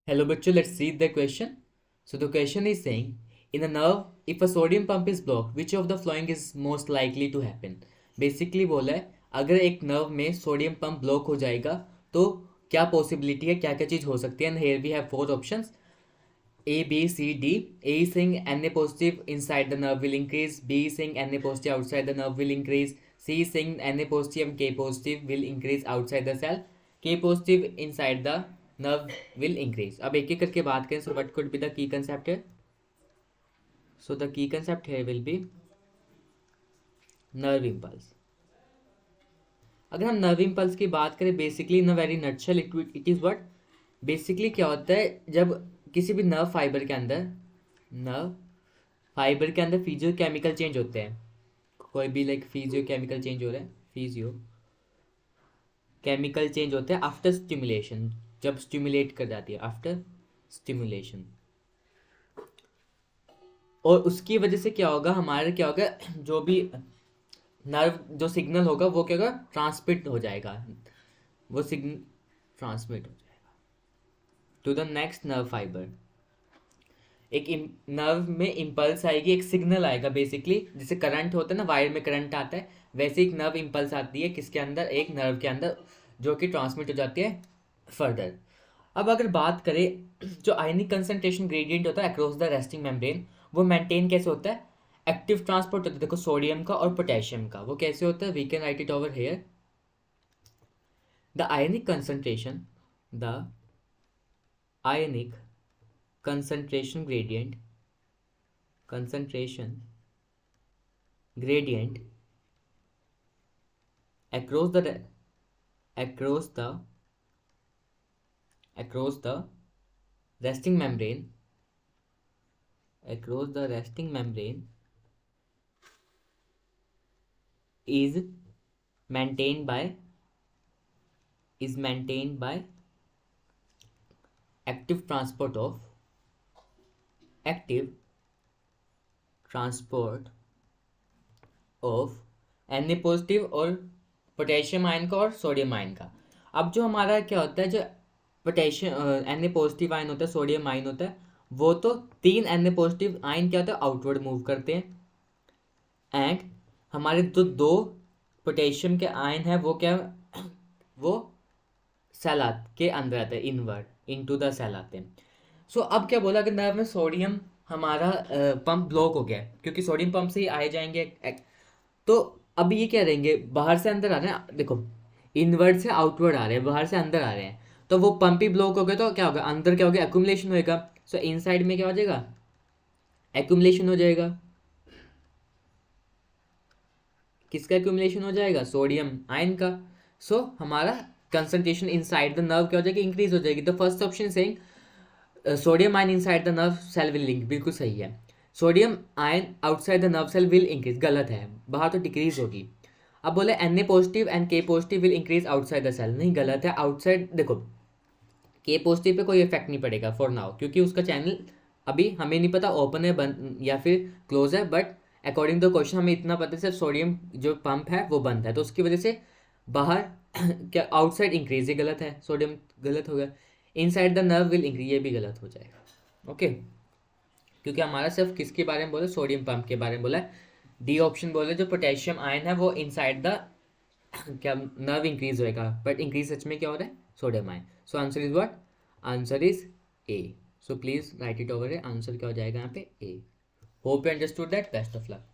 Hello, bachcho, let's read the question. So the question is saying, in a nerve, if a sodium pump is blocked, which of the following is most likely to happen? Basically बोला है अगर एक nerve में sodium pump block हो जाएगा तो क्या possibility है, क्या क्या चीज़ हो सकती है. And here we have four options A, B, C, D. A is saying Na positive inside the nerve will increase. B is saying Na positive outside the nerve will increase. C is saying Na positive and K positive will increase outside the cell. K positive inside the nerve will increase. अब एक एक करके बात करें. So what could be the key concept here? So the key concept here will be nerve impulse. अगर हम nerve impulse की बात करें basically in a very nutshell it is what basically क्या होता है जब किसी भी नर्व फाइबर के अंदर फिजियो केमिकल चेंज होते हैं. कोई भी लाइक फिजियो केमिकल चेंज हो रहा है, फिजियो केमिकल चेंज होते हैं आफ्टर स्टिमुलेशन, जब स्टिमुलेट कर जाती है आफ्टर स्टिमुलेशन. और उसकी वजह से क्या होगा, हमारे क्या होगा, जो भी नर्व जो सिग्नल होगा वो क्या होगा, ट्रांसमिट हो जाएगा. वो सिग्नल ट्रांसमिट हो जाएगा to the next nerve fibre. एक नर्व में इम्पल्स आएगी, एक सिग्नल आएगा बेसिकली. जैसे करंट होता है ना, वायर में करंट आता है, वैसे एक नर्व इम्पल्स आती है किसके अंदर, एक नर्व के अंदर, जो कि ट्रांसमिट हो जाती है फर्दर. अब अगर बात करें जो आयनिक कंसंट्रेशन ग्रेडियंट होता है अक्रॉस द रेस्टिंग मेम्ब्रेन, वो मेंटेन कैसे होता है. एक्टिव ट्रांसपोर्ट होता है, देखो सोडियम का और पोटेशियम का. वो कैसे होता है, we can write it over here. The ionic concentration gradient across the resting membrane is maintained by active transport of Na positive और पोटेशियम आयन का और सोडियम आयन का. अब जो हमारा क्या होता है, जो पोटेशियम Na पॉजिटिव आयन होता है, सोडियम आयन होता है, वो तो तीन Na पॉजिटिव आयन क्या होता है, आउटवर्ड मूव करते हैं. एंड हमारे जो दो पोटेशियम के आयन है वो क्या, वो सेल के अंदर आते हैं, इनवर्ड इनटू द सेल आते हैं. सो अब क्या बोला, अगर नर्व में सोडियम हमारा पंप ब्लॉक हो गया है, क्योंकि सोडियम पंप से ही आए जाएंगे, तो अब ये क्या रहेंगे, बाहर से अंदर आ रहे हैं. देखो इनवर्ड से आउटवर्ड आ रहे हैं, बाहर से अंदर आ रहे हैं, तो वो पंप ही ब्लॉक हो गया तो क्या होगा, अंदर क्या होगा, एक्यूमुलेशन होएगा. सो इनसाइड में क्या हो जाएगा, एक्यूमुलेशन हो जाएगा. किसका एक्यूमुलेशन हो जाएगा, सोडियम आयन का. सो हमारा कंसंट्रेशन इनसाइड द नर्व क्या हो जाएगी, इंक्रीज हो जाएगी. The first option saying sodium ion inside the nerve cell will link, बिल्कुल सही है. Sodium ion outside the nerve cell will increase, गलत है, बाहर तो डिक्रीज होगी. अब बोले Na positive and K positive will increase outside the cell, नहीं, गलत है. आउटसाइड देखो K पॉजिटिव पे कोई इफेक्ट नहीं पड़ेगा फॉर नाउ, क्योंकि उसका चैनल अभी हमें नहीं पता ओपन है बंद या फिर क्लोज है. बट अकॉर्डिंग टू क्वेश्चन हमें इतना पता है सिर्फ सोडियम जो पंप है वो बंद है, तो उसकी वजह से बाहर क्या आउटसाइड इंक्रीज, ये गलत है, सोडियम गलत हो गया. Inside the nerve will increase, ये भी गलत हो जाएगा. ओके, क्योंकि हमारा सिर्फ किसके बारे में बोला, सोडियम पंप के बारे में बोला है. डी ऑप्शन बोले जो पोटेशियम आयन है वो इनसाइड द क्या नर्व इंक्रीज होएगा, बट इंक्रीज सच में क्या हो रहा है, sodium ion. So answer is what, answer is A. So please write it over. Answer क्या हो जाएगा यहाँ पे, A. Hope you understood that. Best of luck.